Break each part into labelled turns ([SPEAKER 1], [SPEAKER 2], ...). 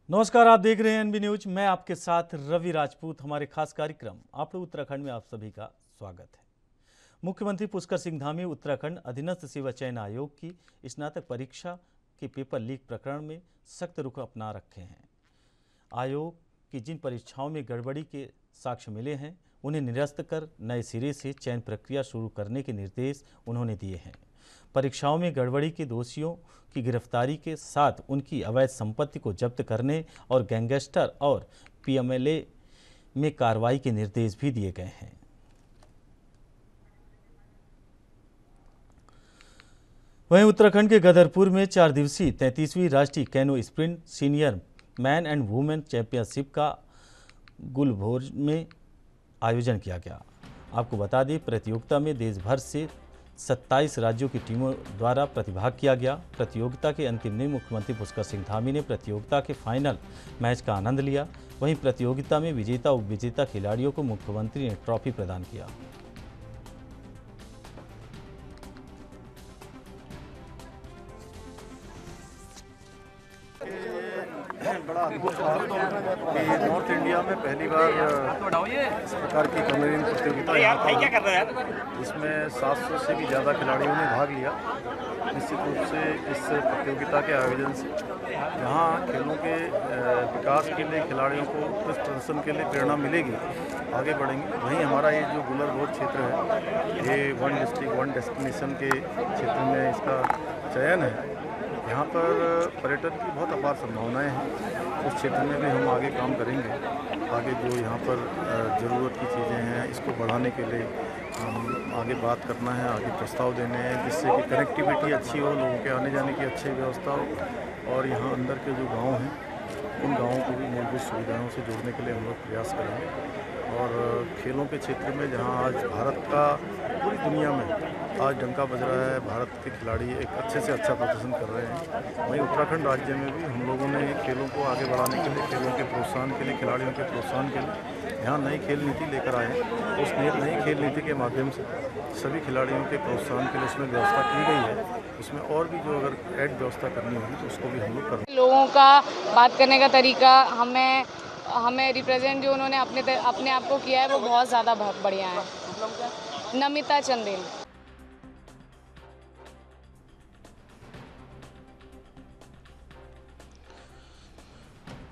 [SPEAKER 1] नमस्कार, आप देख रहे हैं एनबी न्यूज। मैं आपके साथ रवि राजपूत। हमारे खास कार्यक्रम आप लोग उत्तराखंड में आप सभी का स्वागत है। मुख्यमंत्री पुष्कर सिंह धामी उत्तराखंड अधीनस्थ सेवा चयन आयोग की स्नातक परीक्षा के पेपर लीक प्रकरण में सख्त रुख अपना रखे हैं। आयोग की जिन परीक्षाओं में गड़बड़ी के साक्ष्य मिले हैं उन्हें निरस्त कर नए सिरे से चयन प्रक्रिया शुरू करने के निर्देश उन्होंने दिए हैं। परीक्षाओं में गड़बड़ी के दोषियों की गिरफ्तारी के साथ उनकी अवैध संपत्ति को जब्त करने और गैंगस्टर और पीएमएलए में कार्रवाई के निर्देश भी दिए गए हैं। वहीं उत्तराखंड के गदरपुर में 4 दिवसीय 33वीं राष्ट्रीय canoe sprint senior man and women championship का गुलभोज में आयोजन किया गया। आपको बता दें, प्रतियोगिता में देश भर से 27 राज्यों की टीमों द्वारा प्रतिभाग किया गया। प्रतियोगिता के अंतिम दिन मुख्यमंत्री पुष्कर सिंह धामी ने प्रतियोगिता के फाइनल मैच का आनंद लिया। वहीं प्रतियोगिता में विजेता उप विजेता खिलाड़ियों को मुख्यमंत्री ने ट्रॉफी प्रदान किया।
[SPEAKER 2] बड़ा अद्भुत था कि नॉर्थ इंडिया में पहली बार इस प्रकार की कमेरिंग प्रतियोगिता यहाँ पर इसमें 700 से भी ज़्यादा खिलाड़ियों ने भाग लिया। निश्चित रूप से इस प्रतियोगिता के आयोजन से जहाँ खेलों के विकास के लिए खिलाड़ियों को उत्कृष्ट प्रदर्शन के लिए प्रेरणा मिलेगी, आगे बढ़ेंगे। वहीं हमारा ये जो गुलरभोज क्षेत्र है, ये 1 डिस्ट्रिक्ट 1 डेस्टिनेशन के क्षेत्र में इसका चयन है। यहाँ पर पर्यटन की बहुत अपार संभावनाएं हैं। उस क्षेत्र में भी हम आगे काम करेंगे। आगे जो यहाँ पर ज़रूरत की चीज़ें हैं, इसको बढ़ाने के लिए हम आगे बात करना है, आगे प्रस्ताव देने हैं, जिससे कि कनेक्टिविटी अच्छी हो, लोगों के आने जाने की अच्छी व्यवस्था हो और यहाँ अंदर के जो गांव हैं उन गाँवों को भी मूलभूत सुविधाओं से जोड़ने के लिए हम लोग प्रयास करेंगे। और खेलों के क्षेत्र में जहाँ आज भारत का पूरी दुनिया में आज डंका बज रहा है, भारत के खिलाड़ी एक अच्छे से अच्छा प्रदर्शन कर रहे हैं। वहीं उत्तराखंड राज्य में भी हम लोगों ने खेलों को आगे बढ़ाने के लिए, खेलों के प्रोत्साहन के लिए, खिलाड़ियों के प्रोत्साहन के लिए यहाँ नई खेल नीति लेकर आए हैं। उस नई खेल नीति के माध्यम से सभी खिलाड़ियों के प्रोत्साहन के लिए उसमें व्यवस्था की गई है। उसमें और भी जो अगर ऐड व्यवस्था करनी होगी तो उसको भी हम लोग करेंगे।
[SPEAKER 3] लोगों का बात करने का तरीका, हमें रिप्रेजेंट जो उन्होंने अपने आप को किया है वो बहुत ज़्यादा बढ़िया है। नमिता चंदेल।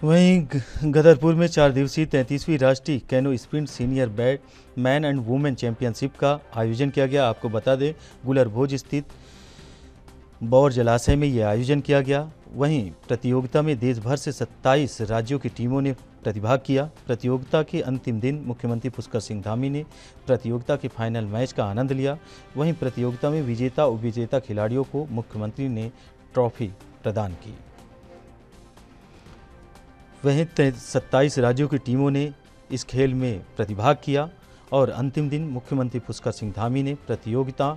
[SPEAKER 1] वहीं गदरपुर में 4 दिवसीय 33वीं राष्ट्रीय canoe sprint senior man and women championship का आयोजन किया गया। आपको बता दें, गुलरभोज स्थित बौर जलाशय में यह आयोजन किया गया। वहीं प्रतियोगिता में देश भर से 27 राज्यों की टीमों ने प्रतिभाग किया। प्रतियोगिता के अंतिम दिन मुख्यमंत्री पुष्कर सिंह धामी ने प्रतियोगिता के फाइनल मैच का आनंद लिया। वहीं प्रतियोगिता में विजेता उप विजेता खिलाड़ियों को मुख्यमंत्री ने ट्रॉफी प्रदान की। वहीं 27 राज्यों की टीमों ने इस खेल में प्रतिभाग किया और अंतिम दिन मुख्यमंत्री पुष्कर सिंह धामी ने प्रतियोगिता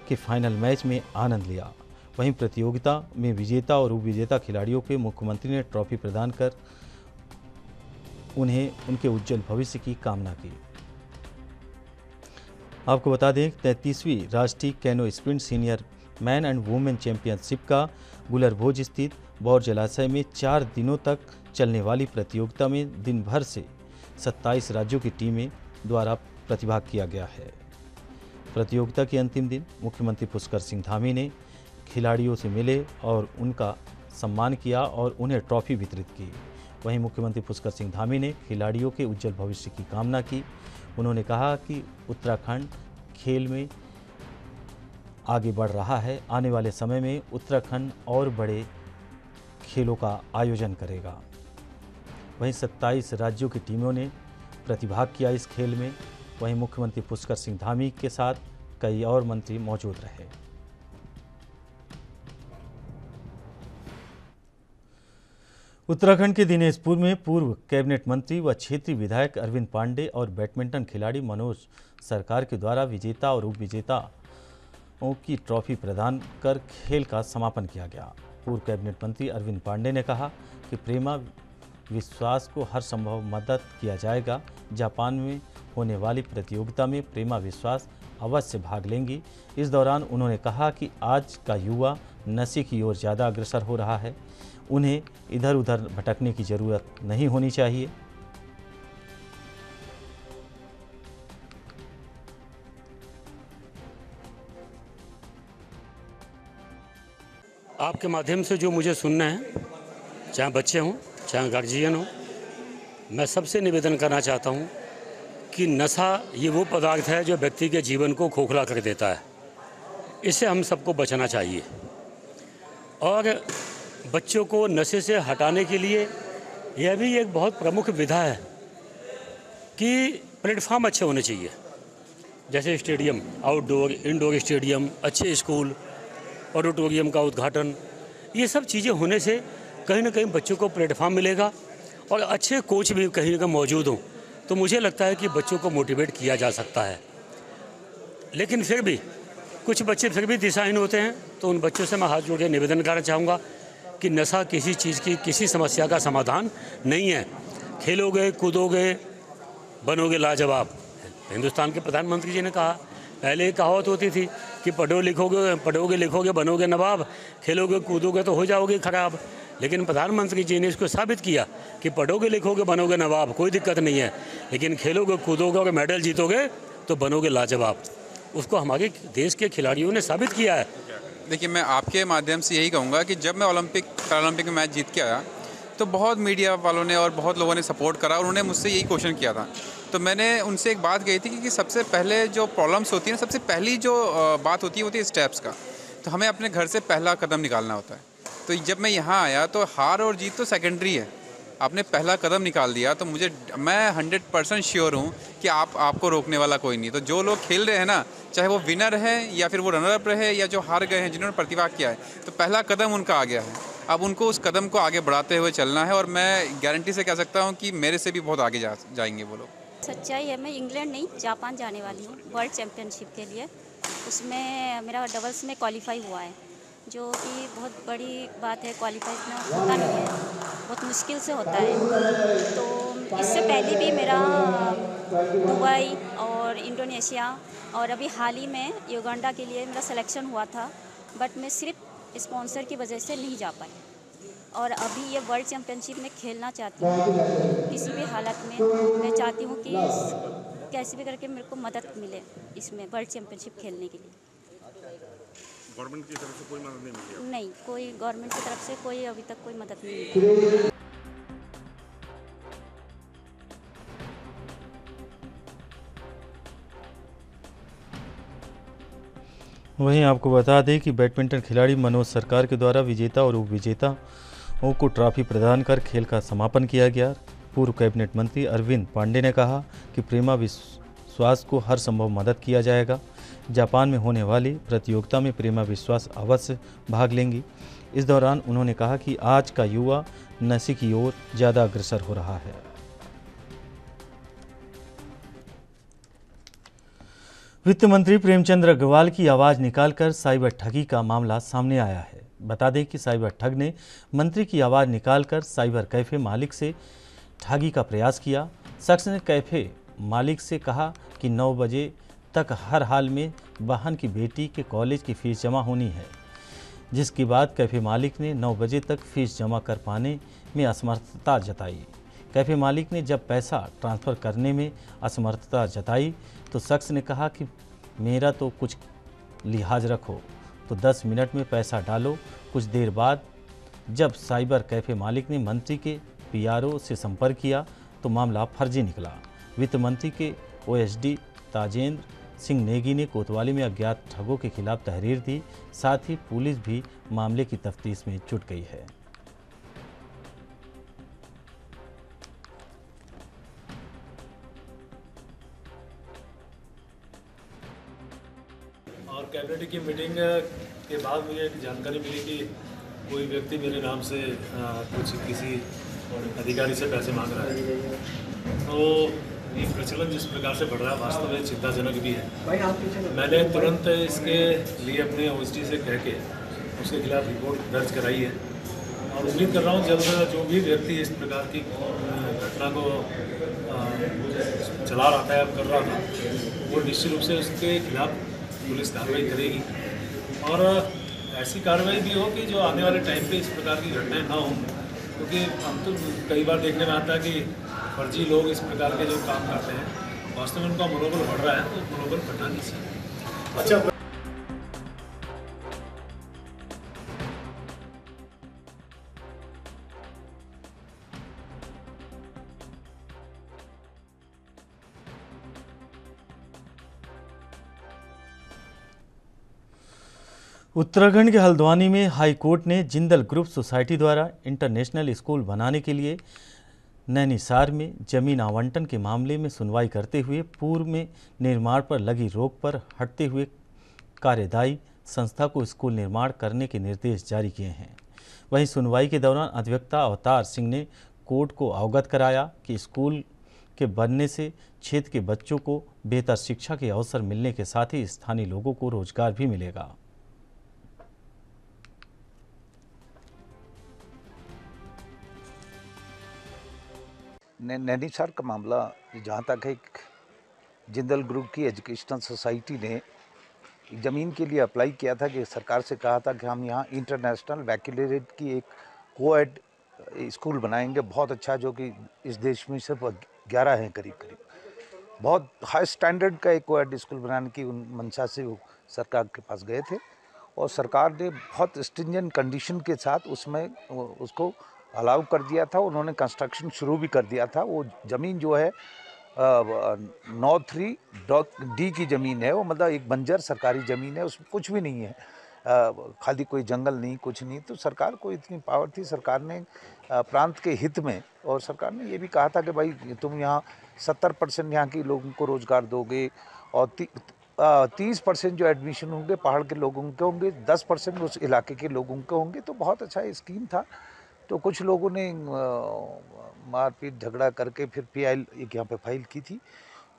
[SPEAKER 1] के फाइनल मैच में आनंद लिया। वहीं प्रतियोगिता में विजेता और उप विजेता खिलाड़ियों के मुख्यमंत्री ने ट्रॉफी प्रदान कर उन्हें उनके उज्जवल भविष्य की कामना की। आपको बता दें, 33वीं राष्ट्रीय canoe sprint senior man and women championship का गुलरभोज स्थित बौर जलाशय में 4 दिनों तक चलने वाली प्रतियोगिता में दिन भर से 27 राज्यों की टीमें द्वारा प्रतिभाग किया गया है। प्रतियोगिता के अंतिम दिन मुख्यमंत्री पुष्कर सिंह धामी ने खिलाड़ियों से मिले और उनका सम्मान किया और उन्हें ट्रॉफी वितरित की। वहीं मुख्यमंत्री पुष्कर सिंह धामी ने खिलाड़ियों के उज्जवल भविष्य की कामना की। उन्होंने कहा कि उत्तराखंड खेल में आगे बढ़ रहा है। आने वाले समय में उत्तराखंड और बड़े खेलों का आयोजन करेगा। वहीं 27 राज्यों की टीमों ने प्रतिभाग किया इस खेल में। वहीं मुख्यमंत्री पुष्कर सिंह धामी के साथ कई और मंत्री मौजूद रहे। उत्तराखंड के दिनेशपुर में पूर्व कैबिनेट मंत्री व क्षेत्रीय विधायक अरविंद पांडे और बैडमिंटन खिलाड़ी मनोज सरकार के द्वारा विजेता और उप विजेताओं की ट्रॉफी प्रदान कर खेल का समापन किया गया। पूर्व कैबिनेट मंत्री अरविंद पांडे ने कहा कि प्रेमा विश्वास को हर संभव मदद किया जाएगा। जापान में होने वाली प्रतियोगिता में प्रेमा विश्वास अवश्य भाग लेंगी। इस दौरान उन्होंने कहा कि आज का युवा नशे की ओर ज़्यादा अग्रसर हो रहा है, उन्हें इधर उधर भटकने की ज़रूरत नहीं होनी चाहिए।
[SPEAKER 4] आपके माध्यम से जो मुझे सुनना है, चाहे बच्चे हों चाहे गार्जियन हो, मैं सबसे निवेदन करना चाहता हूं कि नशा ये वो पदार्थ है जो व्यक्ति के जीवन को खोखला कर देता है। इससे हम सबको बचना चाहिए और बच्चों को नशे से हटाने के लिए यह भी एक बहुत प्रमुख विधा है कि प्लेटफॉर्म अच्छे होने चाहिए, जैसे स्टेडियम, आउटडोर इंडोर स्टेडियम, अच्छे स्कूल, ऑडिटोरियम का उद्घाटन। ये सब चीज़ें होने से कहीं ना कहीं बच्चों को प्लेटफॉर्म मिलेगा और अच्छे कोच भी कहीं ना कहीं मौजूद हों, तो मुझे लगता है कि बच्चों को मोटिवेट किया जा सकता है। लेकिन फिर भी कुछ बच्चे फिर भी दिशाहीन होते हैं, तो उन बच्चों से मैं हाथ जोड़ के निवेदन करना चाहूँगा कि नशा किसी चीज़ की, किसी समस्या का समाधान नहीं है। खेलोगे कूदोगे बनोगे लाजवाब। हिंदुस्तान के प्रधानमंत्री जी ने कहा, पहले एक कहावत होती थी कि पढ़ोगे लिखोगे बनोगे नवाब, खेलोगे कूदोगे तो हो जाओगे खराब। लेकिन प्रधानमंत्री जी ने इसको साबित किया कि पढ़ोगे लिखोगे बनोगे नवाब, कोई दिक्कत नहीं है, लेकिन खेलोगे कूदोगे और मेडल जीतोगे तो बनोगे लाजवाब। उसको हमारे देश के खिलाड़ियों ने साबित किया है।
[SPEAKER 5] देखिए, मैं आपके माध्यम से यही कहूँगा कि जब मैं पैरालंपिक में मैच जीत के आया तो बहुत मीडिया वालों ने और बहुत लोगों ने सपोर्ट करा और उन्होंने मुझसे यही क्वेश्चन किया था। तो मैंने उनसे एक बात कही थी कि सबसे पहले जो प्रॉब्लम्स होती है ना, सबसे पहली जो बात होती है स्टेप्स का। तो हमें अपने घर से पहला कदम निकालना होता है। तो जब मैं यहाँ आया तो हार और जीत तो सेकेंडरी है, आपने पहला कदम निकाल दिया तो मैं 100% श्योर हूँ कि आपको रोकने वाला कोई नहीं। तो जो लोग खेल रहे हैं ना, चाहे वो विनर है या फिर वो रनर अप रहे या जो हार गए हैं, जिन्होंने प्रतिभा किया है, तो पहला कदम उनका आ गया है। अब उनको उस कदम को आगे बढ़ाते हुए चलना है और मैं गारंटी से कह सकता हूँ कि मेरे से भी बहुत आगे जाएंगे वो लोग।
[SPEAKER 6] सच्चाई है, मैं इंग्लैंड नहीं जापान जाने वाली हूँ वर्ल्ड चैम्पियनशिप के लिए। उसमें मेरा डबल्स में क्वालिफाई हुआ है, जो कि बहुत बड़ी बात है। क्वालिफाई इतना होता नहीं है, बहुत मुश्किल से होता है। तो इससे पहले भी मेरा दुबई और इंडोनेशिया और अभी हाल ही में युगांडा के लिए मेरा सिलेक्शन हुआ था, बट मैं सिर्फ स्पॉन्सर की वजह से नहीं जा पाई। और अभी ये वर्ल्ड चैम्पियनशिप में खेलना चाहती हूँ किसी भी हालत में। मैं चाहती हूँ कि कैसे भी करके मेरे को मदद मिले इसमें वर्ल्ड चैम्पियनशिप खेलने के लिए।
[SPEAKER 4] गवर्नमेंट की तरफ से कोई मदद नहीं मिली?
[SPEAKER 6] नहीं, कोई गवर्नमेंट की तरफ से कोई अभी तक कोई मदद नहीं मिली।
[SPEAKER 1] वहीं आपको बता दें कि बैडमिंटन खिलाड़ी मनोज सरकार के द्वारा विजेता और उपविजेताओं को ट्रॉफी प्रदान कर खेल का समापन किया गया। पूर्व कैबिनेट मंत्री अरविंद पांडे ने कहा कि प्रेमा विश्वास को हर संभव मदद किया जाएगा। जापान में होने वाली प्रतियोगिता में प्रेमा विश्वास अवश्य भाग लेंगी। इस दौरान उन्होंने कहा कि आज का युवा नशे की ओर ज़्यादा अग्रसर हो रहा है। वित्त मंत्री प्रेमचंद अग्रवाल की आवाज़ निकालकर साइबर ठगी का मामला सामने आया है। बता दें कि साइबर ठग ने मंत्री की आवाज़ निकालकर साइबर कैफ़े मालिक से ठगी का प्रयास किया। शख्स ने कैफ़े मालिक से कहा कि 9 बजे तक हर हाल में बहन की बेटी के कॉलेज की फ़ीस जमा होनी है, जिसके बाद कैफ़े मालिक ने 9 बजे तक फ़ीस जमा कर पाने में असमर्थता जताई। कैफ़े मालिक ने जब पैसा ट्रांसफ़र करने में असमर्थता जताई तो शख्स ने कहा कि मेरा तो कुछ लिहाज रखो, तो 10 मिनट में पैसा डालो। कुछ देर बाद जब साइबर कैफ़े मालिक ने मंत्री के पीआरओ से संपर्क किया तो मामला फर्जी निकला। वित्त मंत्री के ओएसडी ताजेंद्र सिंह नेगी ने कोतवाली में अज्ञात ठगों के खिलाफ तहरीर दी। साथ ही पुलिस भी मामले की तफ्तीश में जुट गई है।
[SPEAKER 2] और कैबिनेट की मीटिंग के बाद मुझे एक जानकारी मिली कि कोई व्यक्ति मेरे नाम से किसी अधिकारी से पैसे मांग रहा है। तो ये प्रचलन जिस प्रकार से बढ़ रहा है वास्तव में चिंताजनक भी है। मैंने तुरंत इसके लिए अपने ओएसडी से कह के उसके खिलाफ रिपोर्ट दर्ज कराई है
[SPEAKER 7] और उम्मीद कर रहा हूँ जल्द जो भी व्यक्ति इस प्रकार की घटना को चला रहा था या कर रहा था वो निश्चित रूप से उसके खिलाफ पुलिस कार्रवाई करेगी और ऐसी कार्रवाई भी हो कि जो आने वाले टाइम पे इस प्रकार की घटनाएं ना हों, क्योंकि हम तो कई बार देखने में आता है कि फर्जी लोग इस प्रकार के जो काम करते हैं वास्तव में उनका मनोबल बढ़ रहा है, तो मनोबल बढ़ना नहीं चाहिए। अच्छा,
[SPEAKER 1] उत्तराखंड के हल्द्वानी में हाई कोर्ट ने जिंदल ग्रुप सोसाइटी द्वारा इंटरनेशनल स्कूल बनाने के लिए नैनीसार में जमीन आवंटन के मामले में सुनवाई करते हुए पूर्व में निर्माण पर लगी रोक पर हटते हुए कार्यदायी संस्था को स्कूल निर्माण करने के निर्देश जारी किए हैं। वहीं सुनवाई के दौरान अधिवक्ता अवतार सिंह ने कोर्ट को अवगत कराया कि स्कूल के बनने से क्षेत्र के बच्चों को बेहतर शिक्षा के अवसर मिलने के साथ ही स्थानीय लोगों को रोजगार भी मिलेगा।
[SPEAKER 8] नैनीसार का मामला जहाँ तक है, जिंदल ग्रुप की एजुकेशनल सोसाइटी ने ज़मीन के लिए अप्लाई किया था कि सरकार से कहा था कि हम यहाँ इंटरनेशनल बैकलॉरेट की एक कोएड स्कूल बनाएंगे, बहुत अच्छा, जो कि इस देश में सिर्फ 11 हैं करीब। बहुत हाई स्टैंडर्ड का एक कोएड स्कूल बनाने की उन मंशा से वो सरकार के पास गए थे और सरकार ने बहुत स्ट्रिंजेंट कंडीशन के साथ उसमें उसको अलाउ कर दिया था। उन्होंने कंस्ट्रक्शन शुरू भी कर दिया था। वो ज़मीन जो है 93D की ज़मीन है, वो मतलब एक बंजर सरकारी ज़मीन है, उसमें कुछ भी नहीं है, खाली कोई जंगल नहीं, कुछ नहीं। तो सरकार को इतनी पावर थी, सरकार ने प्रांत के हित में, और सरकार ने ये भी कहा था कि भाई तुम यहाँ 70% यहाँ के लोगों को रोज़गार दोगे और 30% जो एडमिशन होंगे पहाड़ के लोगों के होंगे, 10% उस इलाके के लोगों के होंगे। तो बहुत अच्छा स्कीम था। तो कुछ लोगों ने मारपीट झगड़ा करके फिर PIL एक यहाँ पे फाइल की थी।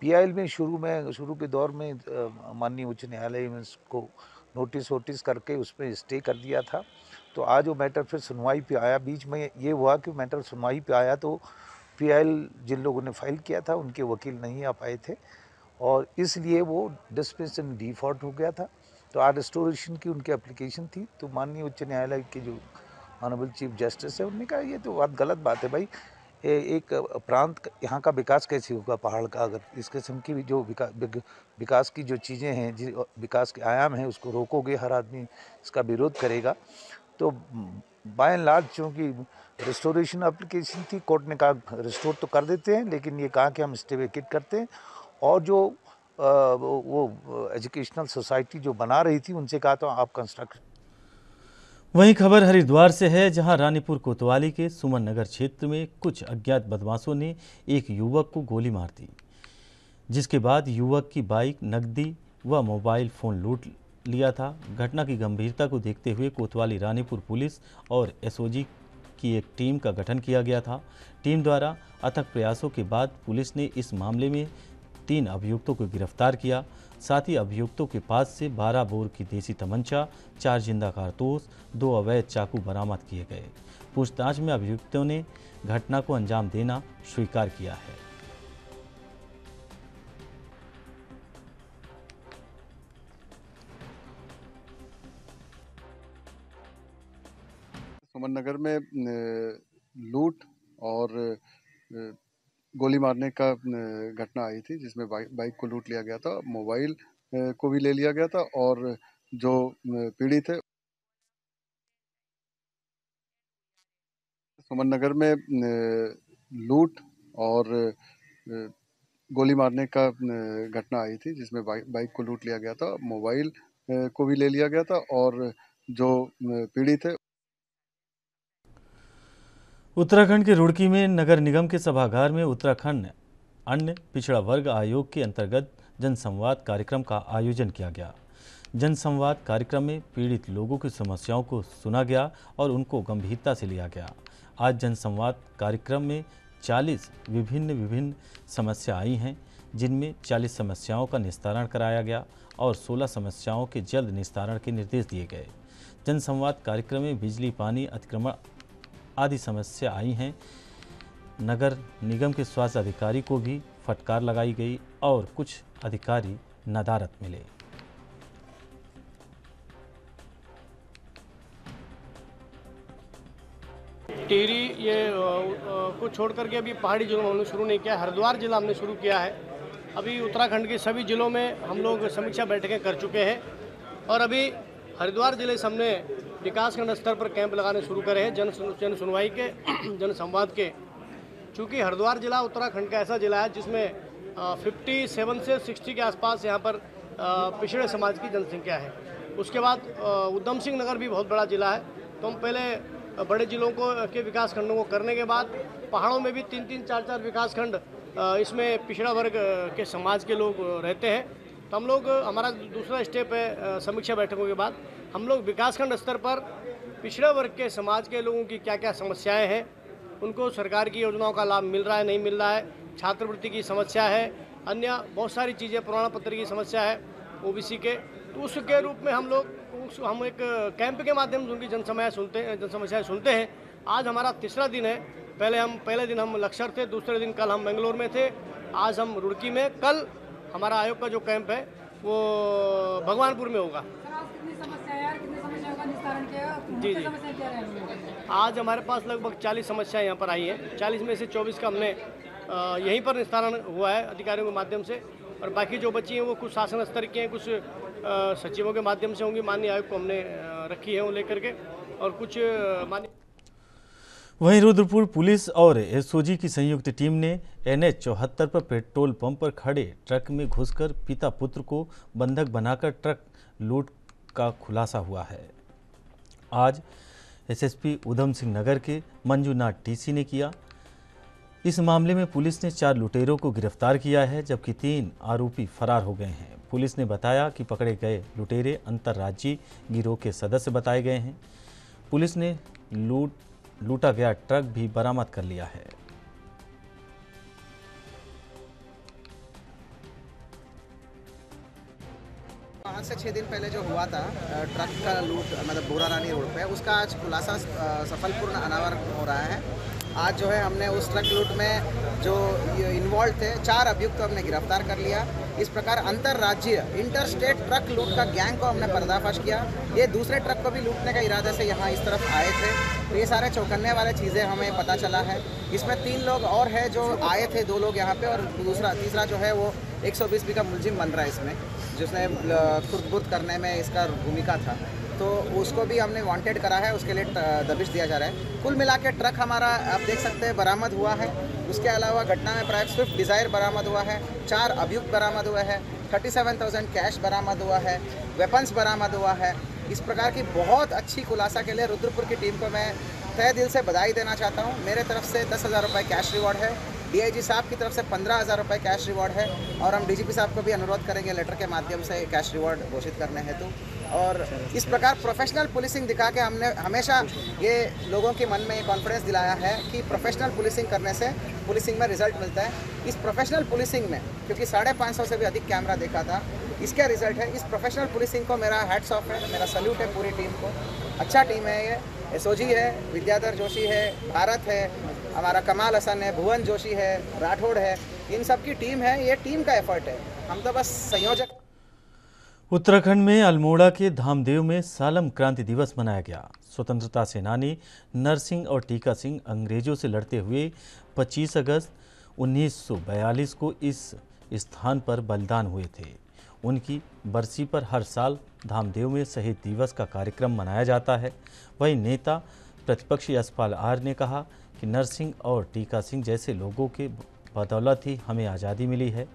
[SPEAKER 8] PIL में शुरू के दौर में माननीय उच्च न्यायालय में उसको नोटिस करके उसमें स्टे कर दिया था। तो आज वो मैटर फिर सुनवाई पे आया। बीच में ये हुआ कि मैटर सुनवाई पे आया तो PIL जिन लोगों ने फाइल किया था उनके वकील नहीं आ पाए थे और इसलिए वो डिसमिस इन डिफॉल्ट हो गया था। तो आज रिस्टोरेशन की उनकी एप्लीकेशन थी। तो माननीय उच्च न्यायालय के जो ऑनरेबल चीफ जस्टिस है, उन्होंने कहा ये तो बहुत गलत बात है भाई, एक प्रांत यहाँ का विकास कैसे होगा पहाड़ का, अगर इस किस्म की जो विकास की जो चीज़ें हैं, विकास के आयाम हैं, उसको रोकोगे, हर आदमी इसका विरोध करेगा। तो बाय एंड लार्ज चूँकि रिस्टोरेशन एप्लीकेशन थी, कोर्ट ने कहा रिस्टोर तो कर देते हैं, लेकिन ये कहा कि हम स्टे वेकेट करते हैं। और जो वो एजुकेशनल सोसाइटी जो बना रही थी उनसे कहा तो आप कंस्ट्रक्शन।
[SPEAKER 1] वहीं खबर हरिद्वार से है, जहां रानीपुर कोतवाली के सुमन नगर क्षेत्र में कुछ अज्ञात बदमाशों ने एक युवक को गोली मार दी, जिसके बाद युवक की बाइक, नकदी व मोबाइल फ़ोन लूट लिया था। घटना की गंभीरता को देखते हुए कोतवाली रानीपुर पुलिस और SOG की एक टीम का गठन किया गया था। टीम द्वारा अथक प्रयासों के बाद पुलिस ने इस मामले में 3 अभियुक्तों को गिरफ्तार किया। साथ ही अभियुक्तों के पास से 12 बोर की देसी तमंचा, 4 जिंदा कारतूस, 2 अवैध चाकू बरामद किए गए। पूछताछ में अभियुक्तों ने घटना को अंजाम देना स्वीकार किया है।
[SPEAKER 2] सुमन नगर में लूट और गोली मारने का घटना आई थी, जिसमें बाइक को लूट लिया गया था, मोबाइल को भी ले लिया गया था और जो पीड़ित है सुमन नगर में लूट और गोली मारने का घटना आई थी, जिसमें बाइक को लूट लिया गया था, मोबाइल को भी ले लिया गया था और जो पीड़ित है।
[SPEAKER 1] उत्तराखंड के रुड़की में नगर निगम के सभागार में उत्तराखंड अन्य पिछड़ा वर्ग आयोग के अंतर्गत जनसंवाद कार्यक्रम का आयोजन किया गया। जनसंवाद कार्यक्रम में पीड़ित लोगों की समस्याओं को सुना गया और उनको गंभीरता से लिया गया। आज जनसंवाद कार्यक्रम में 40 विभिन्न समस्या आई हैं, जिनमें 40 समस्याओं का निस्तारण कराया गया और 16 समस्याओं के जल्द निस्तारण के निर्देश दिए गए। जनसंवाद कार्यक्रम में बिजली, पानी, अतिक्रमण आदि समस्या आई हैं। नगर निगम के स्वास्थ्य अधिकारी को भी फटकार लगाई गई और कुछ अधिकारी नदारत मिले।
[SPEAKER 9] टिहरी ये को छोड़ करके अभी पहाड़ी जिलों में हमने शुरू नहीं किया। हरिद्वार जिला हमने शुरू किया है। अभी उत्तराखंड के सभी जिलों में हम लोग समीक्षा बैठकें कर चुके हैं और अभी हरिद्वार जिले से हमने विकासखंड स्तर पर कैंप लगाने शुरू करे हैं जन सुनवाई के जन संवाद के। चूँकि हरिद्वार जिला उत्तराखंड का ऐसा जिला है जिसमें 57 से 60 के आसपास यहाँ पर पिछड़े समाज की जनसंख्या है। उसके बाद उधम सिंह नगर भी बहुत बड़ा जिला है। तो हम पहले बड़े जिलों को के विकास खंडों को करने के बाद पहाड़ों में भी 3-3, 4-4 विकास खंड इसमें पिछड़ा वर्ग के समाज के लोग रहते हैं। तो हम लोग हमारा दूसरा स्टेप है समीक्षा बैठकों के बाद हम लोग विकासखंड स्तर पर पिछड़ा वर्ग के समाज के लोगों की क्या क्या समस्याएं हैं, उनको सरकार की योजनाओं का लाभ मिल रहा है नहीं मिल रहा है, छात्रवृत्ति की समस्या है, अन्य बहुत सारी चीज़ें, प्रमाण पत्र की समस्या है ओबीसी के। तो उसके रूप में हम एक कैंप के माध्यम से उनकी जनसमस्याएं सुनते हैं। आज हमारा तीसरा दिन है। पहले दिन हम लक्सर थे, दूसरे दिन कल हम बेंगलोर में थे, आज हम रुड़की में, कल हमारा आयोग का जो कैंप है वो भगवानपुर में होगा। जी जी, आज हमारे पास लगभग 40 समस्याएं यहाँ पर आई हैं। 40 में से 24 का हमने यहीं पर निस्तारण हुआ है अधिकारियों के माध्यम से, और बाकी जो बची हैं वो कुछ शासन स्तर की हैं, कुछ सचिवों के माध्यम से होंगी। माननीय आयोग को हमने रखी है वो लेकर के, और कुछ माननीय।
[SPEAKER 1] वहीं रुद्रपुर पुलिस और एसओजी की संयुक्त टीम ने NH 74 पर पेट्रोल पंप पर खड़े ट्रक में घुसकर पिता पुत्र को बंधक बनाकर ट्रक लूट का खुलासा हुआ है। आज एसएसपी उधम सिंह नगर के मंजूनाथ TC ने किया। इस मामले में पुलिस ने 4 लुटेरों को गिरफ्तार किया है, जबकि 3 आरोपी फरार हो गए हैं। पुलिस ने बताया कि पकड़े गए लुटेरे अंतर्राज्यीय गिरोह के सदस्य बताए गए हैं। पुलिस ने लूटा गया ट्रक भी बरामद कर लिया है।
[SPEAKER 10] 5 से 6 दिन पहले जो हुआ था ट्रक का लूट, मतलब बोरा रानी रोड पे, उसका आज खुलासा सफलपूर्ण अनावरण हो रहा है। आज जो है हमने उस ट्रक लूट में जो इन्वॉल्व थे 4 अभियुक्त हमने गिरफ्तार कर लिया। इस प्रकार अंतर्राज्यीय इंटरस्टेट ट्रक लूट का गैंग को हमने पर्दाफाश किया। ये दूसरे ट्रक को भी लूटने का इरादे से यहाँ इस तरफ आए थे। तो ये सारे चौंकाने वाले चीज़ें हमें पता चला है। इसमें 3 लोग और है जो आए थे, 2 लोग यहाँ पे, और तीसरा जो है वो 120B का मुलजिम बन रहा है इसमें, जिसने खुर्द-बुर्द करने में इसका भूमिका था। तो उसको भी हमने वांटेड करा है, उसके लिए दबिश दिया जा रहा है। कुल मिला के ट्रक हमारा आप देख सकते हैं बरामद हुआ है। उसके अलावा घटना में प्राइवेट स्विफ्ट डिज़ायर बरामद हुआ है, 4 अभियुक्त बरामद हुए हैं, 37,000 कैश बरामद हुआ है, वेपन्स बरामद हुआ है। इस प्रकार की बहुत अच्छी खुलासा के लिए रुद्रपुर की टीम को मैं तहे दिल से बधाई देना चाहता हूँ। मेरे तरफ से 10,000 रुपये कैश रिवॉर्ड है, DIG साहब की तरफ से 15,000 रुपये कैश रिवॉर्ड है, और हम DGP साहब को भी अनुरोध करेंगे लेटर के माध्यम से कैश रिवॉर्ड घोषित करने हेतु। और इस प्रकार प्रोफेशनल पुलिसिंग दिखा के हमने हमेशा ये लोगों के मन में ये कॉन्फिडेंस दिलाया है कि प्रोफेशनल पुलिसिंग करने से पुलिसिंग में रिजल्ट मिलता है। इस प्रोफेशनल पुलिसिंग में, क्योंकि 550 से भी अधिक कैमरा देखा था, इसका रिजल्ट है। इस प्रोफेशनल पुलिसिंग को मेरा हैट्स ऑफ है, मेरा सल्यूट है पूरी टीम को। अच्छा टीम है ये। SOG है, विद्याधर जोशी है, भारत है, हमारा कमाल हसन है, भुवन जोशी है, राठौड़ है, इन सब की टीम है। ये टीम का एफर्ट है, हम तो बस संयोजक।
[SPEAKER 1] उत्तराखंड में अल्मोड़ा के धामदेव में सालम क्रांति दिवस मनाया गया। स्वतंत्रता सेनानी नरसिंह और टीका सिंह अंग्रेजों से लड़ते हुए 25 अगस्त 1942 को इस स्थान पर बलिदान हुए थे। उनकी बरसी पर हर साल धामदेव में शहीद दिवस का कार्यक्रम मनाया जाता है। वहीं नेता प्रतिपक्षी यशपाल आर्य ने कहा कि नरसिंह और टीका सिंह जैसे लोगों के बदौलत ही हमें आज़ादी मिली है।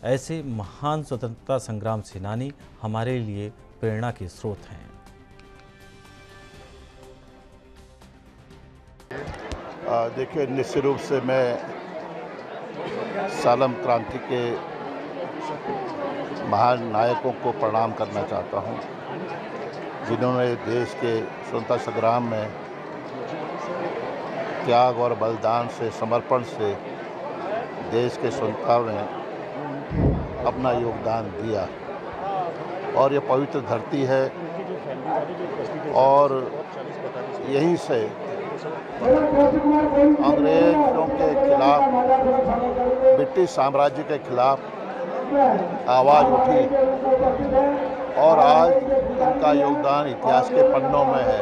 [SPEAKER 1] ऐसे महान स्वतंत्रता संग्राम सेनानी हमारे लिए प्रेरणा के स्रोत हैं।
[SPEAKER 11] देखिए, निश्चित रूप से मैं सालम क्रांति के महान नायकों को प्रणाम करना चाहता हूं, जिन्होंने देश के स्वतंत्रता संग्राम में त्याग और बलिदान से, समर्पण से देश के स्वतंत्रता में अपना योगदान दिया। और ये पवित्र धरती है और यहीं से अंग्रेजों के खिलाफ, ब्रिटिश साम्राज्य के खिलाफ आवाज़ उठी और आज उनका योगदान इतिहास के पन्नों में है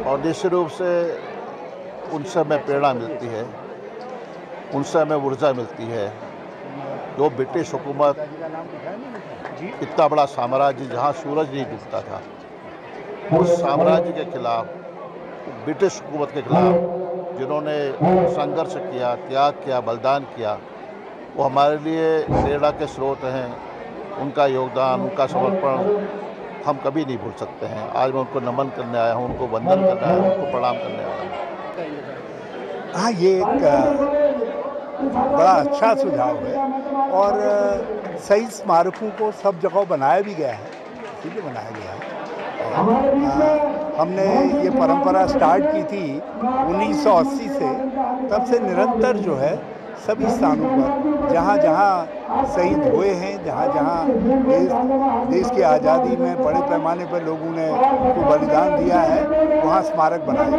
[SPEAKER 11] और निश्चित रूप से उनसे हमें प्रेरणा मिलती है, उनसे हमें ऊर्जा मिलती है। जो ब्रिटिश हुकूमत, इतना बड़ा साम्राज्य जहाँ सूरज नहीं डूबता था, उस साम्राज्य के खिलाफ, ब्रिटिश हुकूमत के खिलाफ जिन्होंने संघर्ष किया, त्याग किया, बलिदान किया, वो हमारे लिए प्रेरणा के स्रोत हैं। उनका योगदान, उनका समर्पण हम कभी नहीं भूल सकते हैं। आज मैं उनको नमन करने आया हूँ, उनको वंदन करने आया हूँ, उनको प्रणाम करने आया हूँ।
[SPEAKER 12] हाँ, ये एक बड़ा अच्छा सुझाव है और सही स्मारकों को सब जगह बनाया भी गया है, इसीलिए बनाया गया है। हमने ये परंपरा स्टार्ट की थी 1980 से, तब से निरंतर जो है सभी स्थानों पर जहाँ जहाँ शहीद हुए हैं, जहाँ जहाँ देश की आज़ादी में बड़े पैमाने पर लोगों ने को बलिदान दिया है, वहाँ स्मारक बनाए।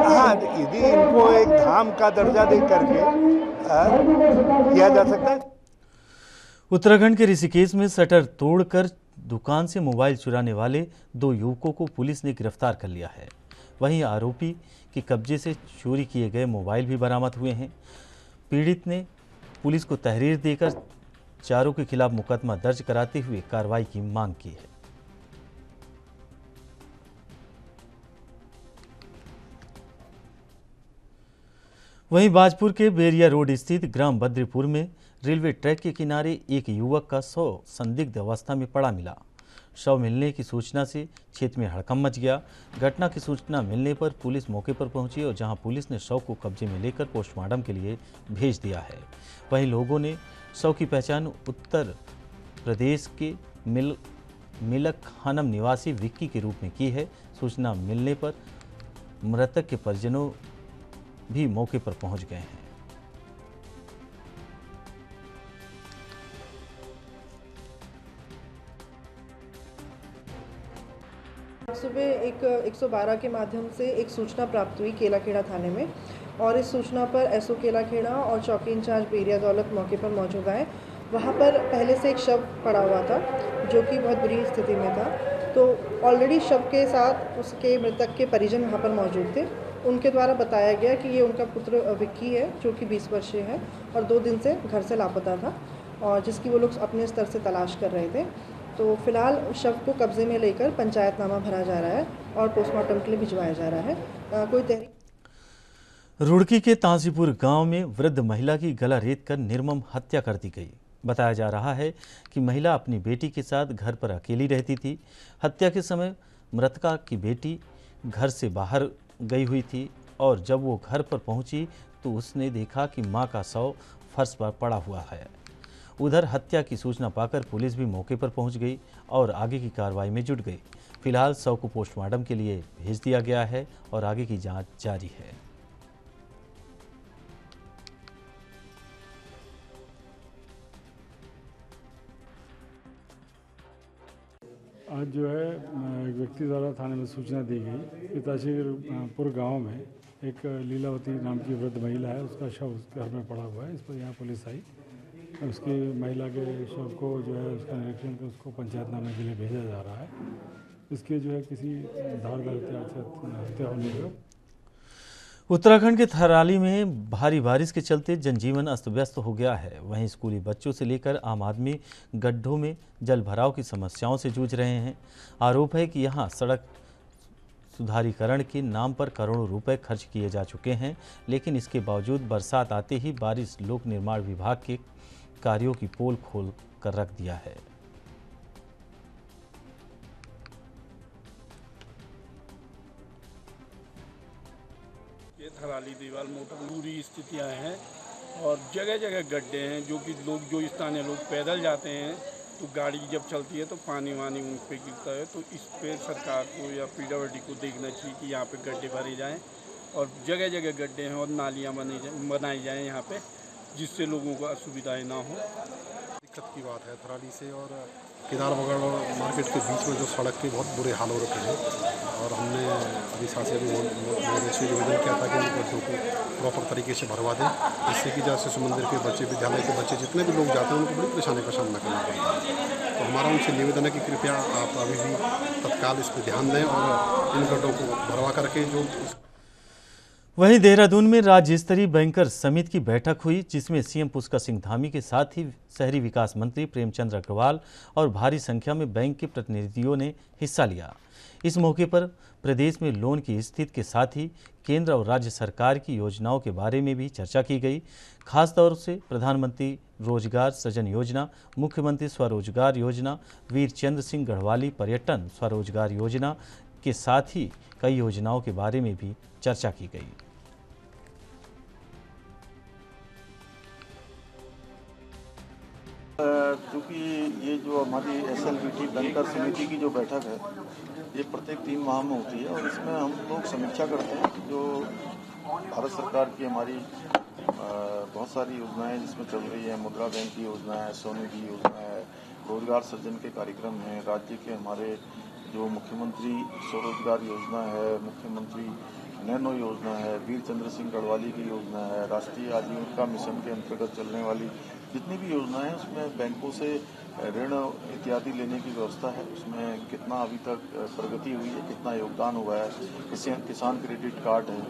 [SPEAKER 12] हाँ, यदि इनको एक धाम का दर्जा दे करके किया जा सकता है।
[SPEAKER 1] उत्तराखंड के ऋषिकेश में शटर तोड़कर दुकान से मोबाइल चुराने वाले 2 युवकों को पुलिस ने गिरफ्तार कर लिया है। वहीं आरोपी के कब्जे से चोरी किए गए मोबाइल भी बरामद हुए हैं। पीड़ित ने पुलिस को तहरीर देकर चारों के खिलाफ मुकदमा दर्ज कराते हुए कार्रवाई की मांग की है। वहीं बाजपुर के बेरिया रोड स्थित ग्राम बद्रीपुर में रेलवे ट्रैक के किनारे एक युवक का शव संदिग्ध अवस्था में पड़ा मिला। शव मिलने की सूचना से क्षेत्र में हड़कंप मच गया। घटना की सूचना मिलने पर पुलिस मौके पर पहुंची और जहां पुलिस ने शव को कब्जे में लेकर पोस्टमार्टम के लिए भेज दिया है। वहीं लोगों ने शव की पहचान उत्तर प्रदेश के मिलक खानम निवासी विक्की के रूप में की है। सूचना मिलने पर मृतक के परिजनों भी मौके पर पहुंच गए हैं।
[SPEAKER 13] सुबह एक 112 के माध्यम से एक सूचना प्राप्त हुई केलाखेड़ा थाने में और इस सूचना पर एसओ केलाखेड़ा और चौकी इंचार्ज बेरिया दौलत मौके पर मौजूद आए। वहाँ पर पहले से एक शव पड़ा हुआ था जो कि बहुत बुरी स्थिति में था, तो ऑलरेडी शव के साथ उसके मृतक के परिजन वहाँ पर मौजूद थे। उनके द्वारा बताया गया कि ये उनका पुत्र विक्की है जो कि 20 वर्षीय है और 2 दिन से घर से लापता था और जिसकी वो लोग अपने स्तर से तलाश कर रहे थे। तो फिलहाल शव को कब्जे में लेकर पंचायतनामा भरा जा रहा है और पोस्टमार्टम के लिए भिजवाया जा रहा है। कोई तहरीर।
[SPEAKER 1] रुड़की के तांसीपुर गांव में वृद्ध महिला की गला रेत कर निर्मम हत्या कर दी गई। बताया जा रहा है कि महिला अपनी बेटी के साथ घर पर अकेली रहती थी। हत्या के समय मृतका की बेटी घर से बाहर गई हुई थी और जब वो घर पर पहुंची तो उसने देखा कि मां का शव फर्श पर पड़ा हुआ है। उधर हत्या की सूचना पाकर पुलिस भी मौके पर पहुंच गई और आगे की कार्रवाई में जुट गई। फिलहाल शव को पोस्टमार्टम के लिए भेज दिया गया है और आगे की जांच जारी है।
[SPEAKER 14] आज जो है एक व्यक्ति द्वारा थाने में सूचना दी गई कि ताशीपुर गांव में एक लीलावती नाम की वृद्ध महिला है, उसका शव उसके घर में पड़ा हुआ है। इस पर यहाँ पुलिस आई, उसकी महिला के शव को जो है उसका निरीक्षण कर उसको पंचायतनामे के लिए भेजा जा रहा है। इसके जो है किसी धारदार हत्या होने का।
[SPEAKER 1] उत्तराखंड के थराली में भारी बारिश के चलते जनजीवन अस्त व्यस्त हो गया है। वहीं स्कूली बच्चों से लेकर आम आदमी गड्ढों में जल भराव की समस्याओं से जूझ रहे हैं। आरोप है कि यहां सड़क सुधारीकरण के नाम पर करोड़ों रुपए खर्च किए जा चुके हैं, लेकिन इसके बावजूद बरसात आते ही बारिश लोक निर्माण विभाग के कार्यों की पोल खोल कर रख दिया है।
[SPEAKER 15] ये थराली दीवार मोटर बुरी स्थितियां हैं और जगह जगह गड्ढे हैं जो कि लोग जो स्थानीय लोग पैदल जाते हैं तो गाड़ी जब चलती है तो पानी वानी उन पे गिरता है। तो इस पे सरकार को या पीडब्ल्यूडी को देखना चाहिए कि यहाँ पे गड्ढे भरे जाएं और जगह जगह गड्ढे हैं और नालियाँ बनाई जाएं यहाँ पे, जिससे लोगों को असुविधाएं ना हो।
[SPEAKER 16] दिक्कत की बात है। थराली से और केदारगढ़ मार्केट के बीच में जो सड़क के बहुत बुरे हाल हो रखे हैं और हमने अभी सांसद मेरे से निवेदन किया था कि इन गड्ढों को प्रॉपर तरीके से भरवा दें, जिससे कि जैसे शिशु मंदिर के बच्चे, विद्यालय के बच्चे, जितने भी लोग जाते हैं उनको बड़ी परेशानी का सामना करना पड़ता है। तो हमारा उनसे निवेदन है कि कृपया आप अभी भी तत्काल इस पर ध्यान दें और इन गड्ढों को भरवा करके जो।
[SPEAKER 1] वहीं देहरादून में राज्य स्तरीय बैंकर समिति की बैठक हुई, जिसमें सीएम पुष्कर सिंह धामी के साथ ही शहरी विकास मंत्री प्रेमचंद अग्रवाल और भारी संख्या में बैंक के प्रतिनिधियों ने हिस्सा लिया। इस मौके पर प्रदेश में लोन की स्थिति के साथ ही केंद्र और राज्य सरकार की योजनाओं के बारे में भी चर्चा की गई। खासतौर से प्रधानमंत्री रोजगार सृजन योजना, मुख्यमंत्री स्वरोजगार योजना, वीर चंद्र सिंह गढ़वाली पर्यटन स्वरोजगार योजना के साथ ही कई योजनाओं के बारे में भी चर्चा की गई।
[SPEAKER 2] क्योंकि ये जो हमारी SLBT बैंकर समिति की जो बैठक है ये प्रत्येक 3 माह में होती है और इसमें हम लोग समीक्षा करते हैं कि जो भारत सरकार की हमारी बहुत सारी योजनाएं जिसमें चल रही है, मुद्रा बैंक की योजना है, स्वनिधि योजना है, रोजगार सृजन के कार्यक्रम हैं, राज्य के हमारे जो मुख्यमंत्री स्वरोजगार योजना है, मुख्यमंत्री नैनो योजना है, वीर चंद्र सिंह गढ़वाली की योजना है, राष्ट्रीय आजीविका मिशन के अंतर्गत चलने वाली जितनी भी योजनाएं हैं उसमें बैंकों से ऋण इत्यादि लेने की व्यवस्था है, उसमें कितना अभी तक प्रगति हुई है, कितना योगदान हुआ है, किसान क्रेडिट कार्ड है,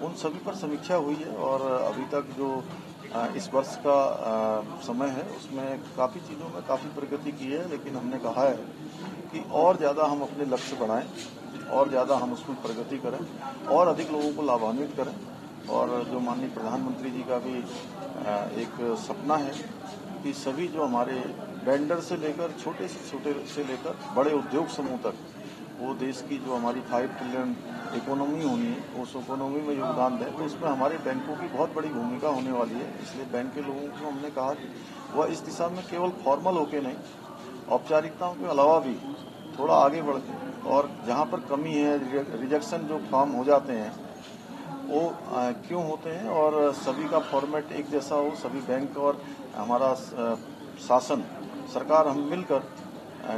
[SPEAKER 2] उन सभी पर समीक्षा हुई है। और अभी तक जो इस वर्ष का समय है उसमें काफ़ी चीज़ों में काफ़ी प्रगति की है, लेकिन हमने कहा है कि और ज़्यादा हम अपने लक्ष्य बढ़ाएं और ज़्यादा हम उसमें प्रगति करें और अधिक लोगों को लाभान्वित करें। और जो माननीय प्रधानमंत्री जी का भी एक सपना है कि सभी जो हमारे वेंडर से लेकर छोटे से लेकर बड़े उद्योग समूह तक वो देश की जो हमारी 5 ट्रिलियन इकोनॉमी होनी है उस इकोनॉमी में योगदान दें, तो उसमें हमारे बैंकों की बहुत बड़ी भूमिका होने वाली है। इसलिए बैंक के लोगों को हमने कहा कि वह इस दिशा में केवल फॉर्मल होके नहीं, औपचारिकताओं के अलावा भी थोड़ा आगे बढ़ के और जहाँ पर कमी है, रिजेक्शन जो फॉर्म हो जाते हैं वो क्यों होते हैं और सभी का फॉर्मेट एक जैसा हो, सभी बैंक और हमारा शासन सरकार हम मिलकर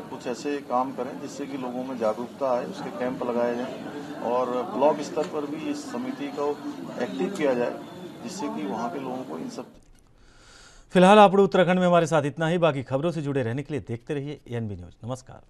[SPEAKER 2] कुछ ऐसे काम करें जिससे कि लोगों में जागरूकता आए, उसके कैंप लगाए जाएं और ब्लॉक स्तर पर भी इस समिति को एक्टिव किया जाए, जिससे कि वहाँ के लोगों को इन सब।
[SPEAKER 1] फिलहाल आप उत्तराखंड में हमारे साथ इतना ही। बाकी खबरों से जुड़े रहने के लिए देखते रहिए ANB न्यूज़। नमस्कार।